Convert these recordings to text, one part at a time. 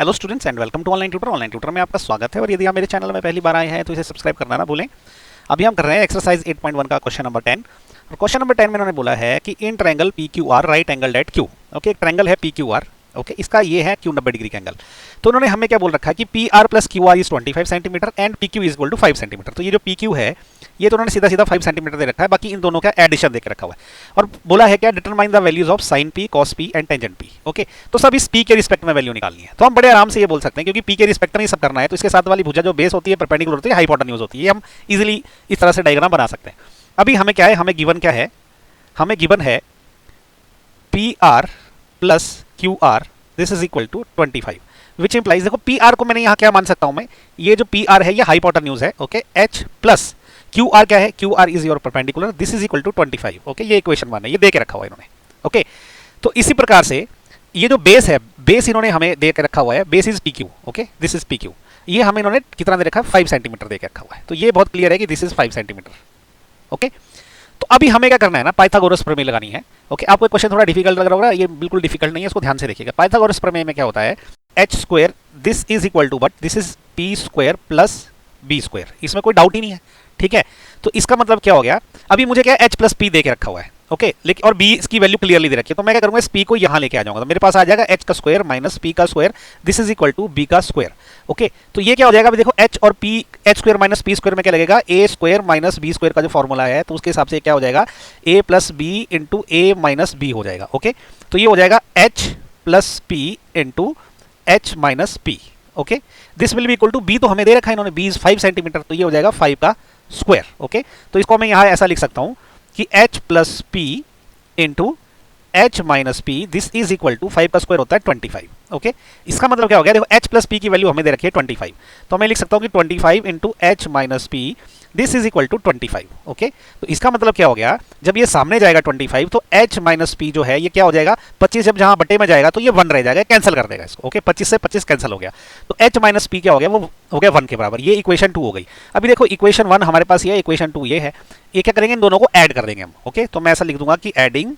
Hello students and welcome to online tutor. Online tutor में आपका स्वागत है और यदि आप मेरे चैनल में पहली बार आए हैं तो इसे सब्सक्राइब करना ना भूलें। अभी हम कर रहे हैं एक्सरसाइज 8.1 का क्वेश्चन नंबर 10 और क्वेश्चन नंबर 10 में उन्होंने बोला है कि in triangle P Q R right angle at Q. Okay, एक ट्रायंगल है पी क्यू आर। ओके, इसका ये है क्यू 90 डिग्री का एंगल। तो उन्होंने हमें क्या बोल रखा है कि P R plus Q R is 25 centimetre and P Q is equal to 5 centimetre. तो ये जो पी क्यू है ये तो उन्होंने सीधा सीधा 5 सेंटीमीटर दे रखा है, बाकी इन दोनों का एडिशन देकर रखा हुआ है और बोला है क्या determine the values of sine P, cos P and tangent P. Okay, तो सब इस पी के रिस्पेक्ट में वैल्यू निकालनी है। तो हम बड़े आराम से ये बोल सकते हैं क्योंकि पी के रिस्पेक्ट में सब करना है, तो इसके साथ वाली भुजा जो बेस होती है परपेंडिकुलर होती है, हाइपोटेन्यूज होती है। हम इजीली इस तरह से डायग्राम बना सकते हैं। अभी हमें क्या है, हमें गिवन क्या है, हमें गिवन है P R plus Q R this is equal to 25 which implies, देखो पी आर को मैंने यहाँ क्या मान सकता हूं मैं, ये जो पी आर है ये हाइपोटेन्यूज है। Okay, H plus Q R क्या है, Q R is your perpendicular, this is equal to 25। Okay, ये इक्वेशन 1 है, ये दे के रखा हुआ है इन्होंने। ओके, तो इसी प्रकार से ये जो बेस है, बेस इन्होंने हमें दे के रखा हुआ है, base is P Q. Okay, this is P Q, ये हमें इन्होंने कितना दे रखा है, 5 सेंटीमीटर दे के रखा हुआ है। तो ये बहुत क्लियर है कि दिस इज 5 सेंटीमीटर। ओके, तो अभी हमें क्या करना है ना, पाइथागोरस प्रमेय लगानी है। ओके, आपको क्वेश्चन थोड़ा डिफिकल्ट लग रहा होगा, ये बिल्कुल डिफिकल्ट नहीं है, इसको ध्यान से देखिएगा। पाइथागोरस प्रमेय में क्या होता है, H square this is equal to but this is P square plus B square, इसमें कोई डाउट ही नहीं है। ठीक है, तो इसका मतलब क्या हो गया, अभी मुझे क्या एच प्लस पी दे के रखा हुआ है। ओके, लेकिन और बी इसकी वैल्यू क्लियरली दे रखी है, तो मैं क्या करूंगा, इस पी को यहां लेके आ जाऊंगा, तो मेरे पास आ जाएगा एच का स्क्वायर माइनस पी का square, this is equal to B का स्क्वायर। ओके, तो ये क्या हो जाएगा, अभी देखो एच और P, H square minus P square में क्या लगेगा, A square minus B square का जो फॉर्मूला है, तो उसके हिसाब से क्या हो जाएगा, A plus B into A minus B हो जाएगा। ओके, तो ये हो जाएगा H plus P into H minus P. Okay, this will be equal to B तो हमें दे रखा है इन्होंने, बी इज 5 सेंटीमीटर, तो ये हो जाएगा 5 का स्क्वायर। ओके, तो इसको मैं यहां ऐसा लिख सकता हूं कि H plus P into H minus P this is equal to 5 का स्क्वायर होता है 25। ओके, इसका मतलब क्या हो गया, देखो एच प्लस पी की वैल्यू हमें दे रखी है 25, तो मैं लिख सकता हूं कि 25 into H minus P this is equal to 25। Okay, तो इसका मतलब क्या हो गया, जब ये सामने जाएगा 25 तो एच माइनस पी जो है ये क्या हो जाएगा, 25 जब जहां बटे में जाएगा तो ये 1 रह जाएगा, कैंसिल कर देगा इसको। ओके, 25 से 25 कैंसिल हो गया, तो एच माइनस पी क्या हो गया, वो हो गया 1 के बराबर। ये इक्वेशन 2 हो गई। अभी देखो इक्वेशन 1 हमारे पास ये है, इक्वेशन 2 ये है, ये क्या करेंगे, इन दोनों को ऐड कर देंगे हम। ओके, तो मैं ऐसा लिख दूंगा कि एडिंग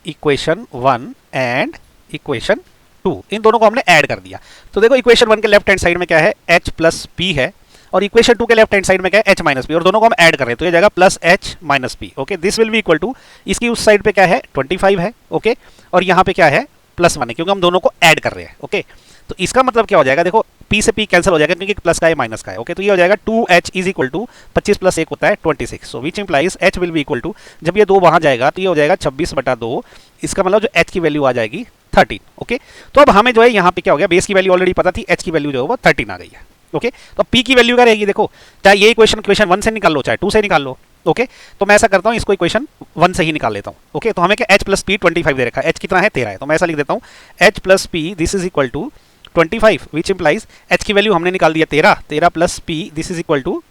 इक्वेशन 1 एंड इक्वेशन 2, इन दोनों को हमने ऐड कर दिया। तो देखो इक्वेशन 1 के लेफ्ट हैंड साइड में क्या है, एच प्लस पी है, और इक्वेशन 2 के लेफ्ट हैंड साइड में क्या है, एच माइनस पी, और दोनों को हम ऐड कर रहे हैं, तो ये जाएगा plus H minus P. Okay, this will be equal to, इसकी उस साइड पे क्या है 25 है। ओके, और यहाँ पे क्या है प्लस 1 है, क्योंकि हम दोनों को ऐड कर रहे हैं। ओके, तो इसका मतलब क्या हो जाएगा, देखो p से p कैंसिल हो जाएगा क्योंकि प्लस का है माइनस का है। ओके, तो ये हो जाएगा 2h is equal to 25 plus 1 होता है 26, so which implies h will be equal to, जब ये 2 वहां जाएगा तो ये हो जाएगा 26/2, इसका मतलब जो h की वैल्यू आ जाएगी 13। ओके, तो अब हमें जो है यहाँ पे क्या हो गया, बेस की वैल्यू ऑलरेडी पता थी, h की वैल्यू जो है वो 13 आ गई है। ओके, तो p की वैल्यू क्या रहेगी, देखो चाहे ये इक्वेशन 1 से निकाल लो चाहे 2 से निकाल लो। ओके, तो मैं ऐसा करता हूँ, इसको इक्वेशन 1 से ही निकाल लेता हूँ। ओके, तो हमें क्या h प्लस पी 25 दे रखा है, h कितना है 13 है, तो मैं ऐसा लिख देता हूँ h plus P this is equal to 25 which implies h की वैल्यू हमने निकाल दिया 13 plus p this is equal to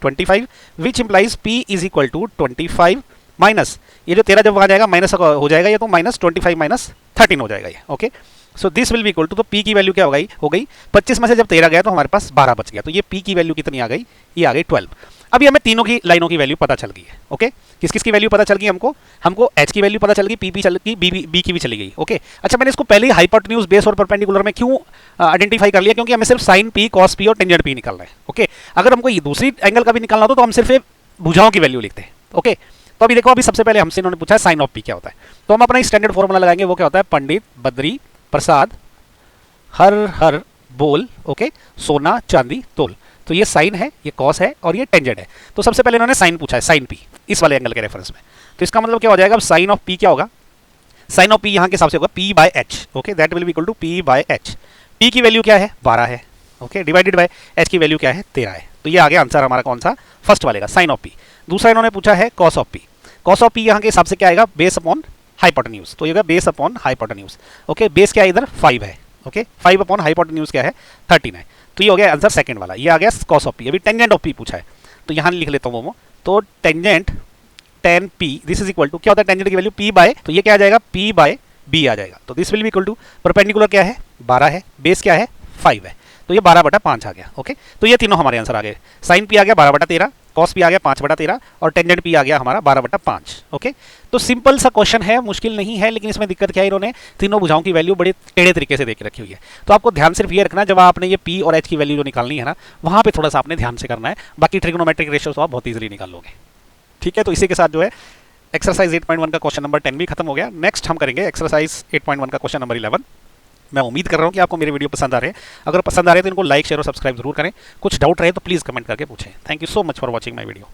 25 which implies p is equal to 25 minus, ये जो 13 जब वहां जाएगा माइनस हो जाएगा, ये तो माइनस 25 माइनस 13 हो जाएगा ये। Okay, so this will be equal to, तो p की वैल्यू क्या हो गई 25 में से जब 13 गया तो हमारे पास 12 बच गया, तो ये p की वैल्यू कितनी आ गई, ये आ गई 12। अभी हमें तीनों की लाइनों की वैल्यू पता चल गई है। ओके, किस किस की वैल्यू पता चल गई, हमको h की वैल्यू पता चल गई, p चल गई, b की भी चली गई। ओके, अच्छा मैंने इसको पहले ही हाइपोटेन्यूज, बेस और परपेंडिकुलर में क्यों आइडेंटिफाई कर लिया, क्योंकि हमें सिर्फ साइन p, कॉस p और टेंजेंट p निकालना है। ओके, अगर हमको ये दूसरी एंगल का भी निकालना हो तो हम सिर्फ भुजाओं की वैल्यू लिखते हैं। ओके, तो अभी देखो, अभी सबसे पहले हमसे इन्होंने पूछा साइन ऑफ p क्या होता है, तो हम अपना स्टैंडर्ड फॉर्मूला लगाएंगे, वो क्या होता है, पंडित बद्री प्रसाद हर हर बोल, ओके, सोना चांदी तोल। तो ये साइन है, ये कॉस है और ये टेंजेंट है। तो सबसे पहले इन्होंने साइन पूछा है, साइन p इस वाले एंगल के रेफरेंस में, तो इसका मतलब क्या हो जाएगा, अब साइन ऑफ p क्या होगा, साइन ऑफ p यहाँ के हिसाब से होगा p by h। Okay, that will be equal to p by h। p की वैल्यू क्या है 12 है। ओके, डिवाइडेड बाय h की वैल्यू क्या है 13 है, तो ये आ गया आंसर हमारा कौन सा, फर्स्ट वाले का, साइन ऑफ p। दूसरा इन्होंने पूछा है cos of p, cos of p यहाँ के हिसाब से क्या आएगा, बेस अपॉन हाइपोटेन्यूज, तो ये होगा base upon hypotenuse. Okay, base क्या है इधर 5 है। ओके, 5 अपॉन हाइपोटेन्यूज क्या है 13 है, तो ये हो गया आंसर सेकंड वाला, ये आ गया कॉस ऑफ p। अभी टेंजेंट ऑफ p पूछा है, तो यहाँ लिख लेता हूँ वो, तो tangent tan p this is equal to, क्या होता है टेंजेंट की वैल्यू p बाय, तो ये क्या आ जाएगा p बाय b आ जाएगा, तो this will be equal to, perpendicular क्या है 12 है, बेस क्या है 5 है, तो ये 12/5 आ गया। ओके, तो ये तीनों हमारे आंसर आ गए, साइन p आ गया 12/13, कॉस पी आ गया 5/13 और टेंजेंट पी आ गया हमारा 12/5। ओके, तो सिंपल सा क्वेश्चन है, मुश्किल नहीं है, लेकिन इसमें दिक्कत क्या है, इन्होंने तीनों भुजाओं की वैल्यू बड़े टेढ़े तरीके से दे के रखी हुई है। तो आपको ध्यान सिर्फ ये रखना, जब आपने ये पी और एच की वैल्यू जो निकालनी है ना, वहां पे थोड़ा सा आपने ध्यान से करना है, बाकी ट्रिग्नोमेट्रिक रेशियो तो आप बहुत ईजिली निकाल लोगे। ठीक है, तो इसी के साथ जो है एक्सरसाइज 8.1 का क्वेश्चन नंबर 10 भी खत्म हो गया। नेक्स्ट हम करेंगे एक्सरसाइज 8.1 का क्वेश्चन नंबर 11। मैं उम्मीद कर रहा हूँ कि आपको मेरे वीडियो पसंद आ रहे हैं। अगर पसंद आ रहे हैं तो इनको लाइक शेयर और सब्सक्राइब जरूर करें। कुछ डाउट रहे तो प्लीज़ कमेंट करके पूछें। Thank you so much for watching my video.